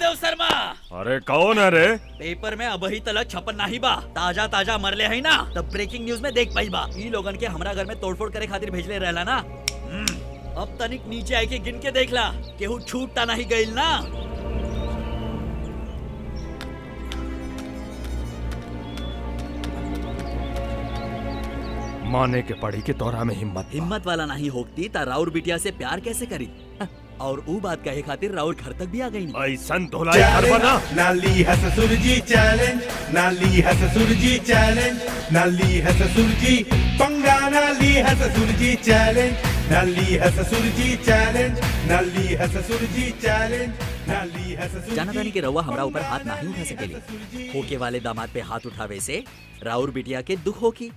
रामदेव शर्मा। अरे कौन है रे? पेपर में अबही तलक छपन नाही बा, ताजा ताजा मरले है ना, तब ब्रेकिंग न्यूज में देख पाई बा। ई लोगन के हमरा घर में तोड़फोड़ करे खातिर भेजले रहला ना। अब तनिक नीचे आके गिन के देखला, केहू छूटता नहीं गइल ना। माने के पड़ी के तोरा में हिम्मत वाला नहीं होती ता राउर बिटिया से प्यार कैसे करी? और वो बात कहे खातिर राउर घर तक भी आ गई। ऐसन धोलाई करबा ना। नाली है ससुर जी चैलेंज, नाली है ससुर जी चैलेंज, नाली है ससुर जी पंगा, नाली है ससुर जी चैलेंज, नाली है ससुर जी चैलेंज, नाली है ससुर जी चैलेंज, नाली है ससुर। जाना तानी के रउआ हमरा ऊपर हाथ नहीं उठा सकेली। होके वाले दामाद पे हाथ उठावे से राउर बिटिया के दुख होगी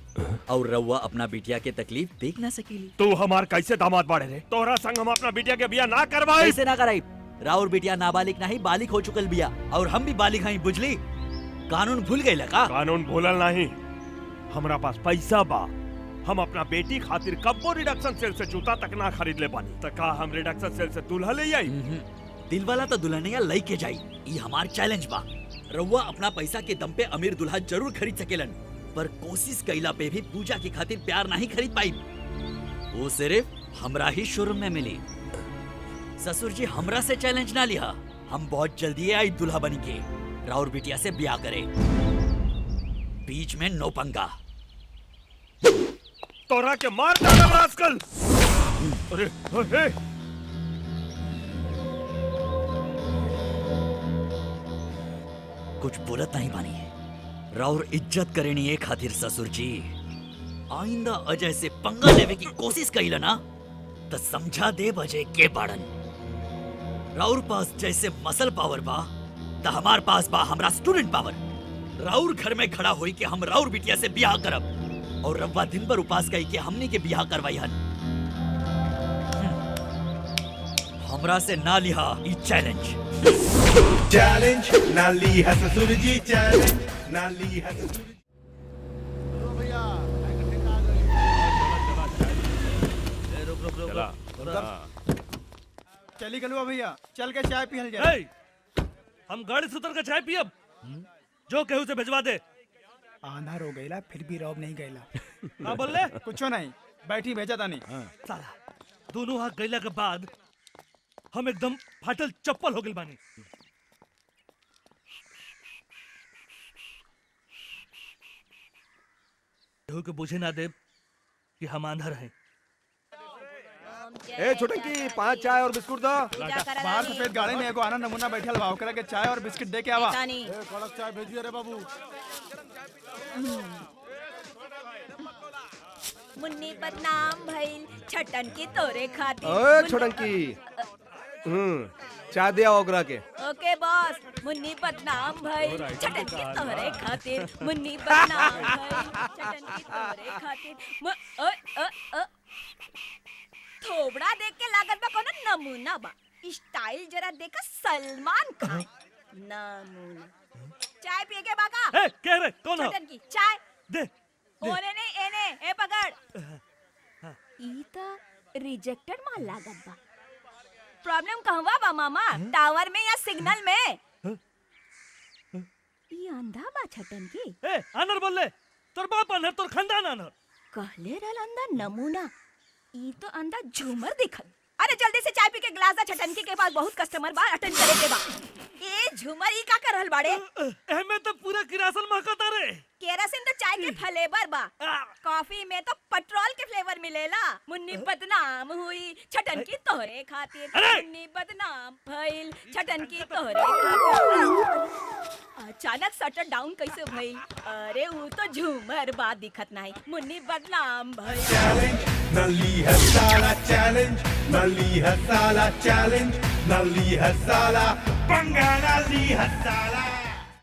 और रउआ अपना बिटिया के तकलीफ देख ना सकेली। तू हमार कैसे दामाद बाड़े रे? तोरा संग हम अपना बिटिया के बिया ना करवाई। कैसे ना कराई? राउर बिटिया नाबालिग नहीं बालिग हो चुकल बिया और हम भी बालिग हई, बुझली? कानून भूल गई का? कानून भूलल नहीं, हमरा पास पैसा बा। हम अपना बेटी खातिर कब्बो रिडक्शन सेल से जूता तक ना खरीद ले पानी। तो का हम रिडक्शन सेल से दूल्हा ले आई? दिल वाला तो दुल्हनिया लई के जाई, ये हमार चैलेंज बा। रउआ अपना पैसा के दम पे अमीर दुल्हा जरूर खरीद सकेलन, पर कोशिश कैला पे भी पूजा की खातिर प्यार नहीं खरीद पाई। वो सिर्फ हमरा ही शोरूम में मिली। ससुर जी हमरा से चैलेंज ना लिया, हम बहुत जल्दी आई दुल्हा बन के राउर बिटिया से ब्याह करे। बीच में नो पंगा। तोरा के मार डाला रास्कल। अरे अरे कुछ बोलत नहीं बानी है, राउर इज्जत करेनी है खातिर ससुर जी। आइंदा अजय से पंगा लेवे की कोशिश कइला ना तो समझा दे अजय के बाड़न। राउर पास जैसे मसल पावर बा तो हमार पास बा हमरा स्टूडेंट पावर। राउर घर में खड़ा होई कि हम राउर बिटिया से ब्याह करब और रब्बा दिन भर उपास कई के हमने के ब्याह करवाई हन। हमरा से ना लिहा ई चैलेंज। चैलेंज नाली है ससुर जी चैलेंज, नाली है ससुर जी। चली गलुआ भैया, चल के चाय पियल जाए। हम गाड़ी से उतर के चाय पियब, जो केहू से भिजवा दे। आंधार हो गईला फिर भी रौब नहीं गईला। हाँ बोल ले। कुछो नहीं, बैठी भेजा तानी। साला दोनों हाथ गईला के बाद हम एकदम फाटल चप्पल हो गइल बानी। केहू के बुझे ना दे कि हम आंधर हैं। ए छोटंकी 5 चाय और बिस्कुट दो। बाहर सफेद गाड़ी में एगो आना नमूना बैठल बा, ओकरा के चाय और बिस्किट दे के आवा। कड़क चाय भेजिए रे बाबू। मुन्नी बदनाम भइल छटन की तोरे खातिर। ओए छोटंकी, चाय दे आओ ओकरा के। ओके बॉस। मुन्नी बदनाम भइल छटन की तोरे खातिर, मुन्नी बदनाम भइल छटन की तोरे खातिर। थोबड़ा देख के लागत बा कोनो नमूना बा, स्टाइल जरा देखा सलमान खान नमूना। चाय पिए के बाका? ए कह रे कौन हो? छटन की चाय दे। ओने नहीं एने, ए पकड़। ई तो रिजेक्टेड माल लागत बा। प्रॉब्लम कहवा बा मामा? टावर में या सिग्नल में? ई अंधा बा छटन की। ए आनर बोल ले, तोर बाप आनर, तोर खानदान आनर। कहले रहल अंधा नमूना, ई तो अंधा झूमर दिखल। अरे जल्दी से चाय पी के गिलास दा, छटनकी के पास बहुत कस्टमर बा, अटेंड करे के बा। ए झूमर ई का कर रहल बाड़े? एमे तो पूरा किरासन महकता रे। केरासिन तो चाय के फ्लेवर बा, कॉफी में तो पेट्रोल के फ्लेवर मिलेला। मुन्नी बदनाम हुई छटन की तोहरे खातिर, मुन्नी बदनाम भइल छटन की तोहरे खातिर। अचानक शटर डाउन कैसे भइल? अरे वो तो झूमर बा दिखत नहीं। मुन्नी बदनाम भइल। चैलेंज नाली है साला चैलेंज, नाली है साला चैलेंज, नाली है साला पंगा, नाली है साला।